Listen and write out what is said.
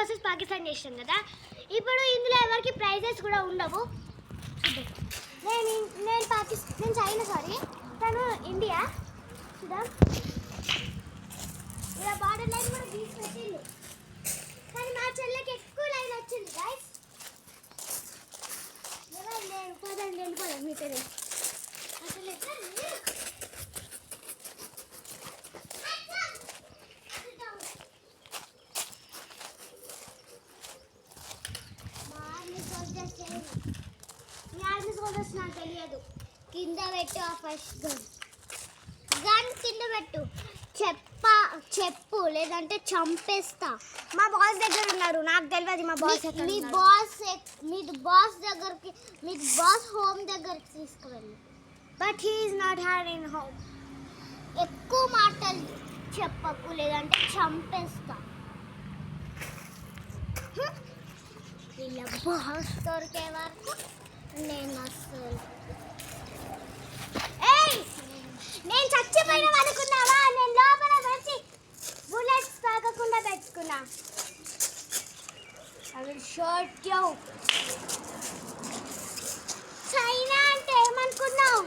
Versus Pakistan చేసాం కదా. ఇప్పుడు ఇందులో ఎవరికి ప్రైజెస్ కూడా ఉండవు. నేను చైనా, సారీ తను ఇండియా. చూద్దాం, ఇలా బార్డర్ లైన్ కూడా గీసి పెట్టిండు, కానీ మా చెల్లెకి ఎక్కువ లైన్ వచ్చింది గైస్. ఎవరు లేరు, పదండి వెళ్ళిపోదాం. మీ పేరు అసలు నాకు తెలియదు. కింద పెట్టు, ఫస్ట్ గన్ కింద పెట్టు, చెప్పు లేదంటే చంపేస్తా. మా బాస్ దగ్గర ఉన్నారు, నాకు తెలియదు మా బాస్. మీ బాస్ హోమ్ దగ్గరికి తీసుకువెళ్ళి. But he is not having home. ఎక్కువ మాటలు చెప్పకు లేదంటే చంపేస్తా. ఇలా బాస్ దొరికే వరకు నేను అసలు నేను చచ్చిపోయిన అనుకున్నావా? నేను లోపల వచ్చి బుల్లెట్స్ తాగకుండా పెట్టుకున్నా. I will shot you. China అంటే ఏమనుకున్నావు?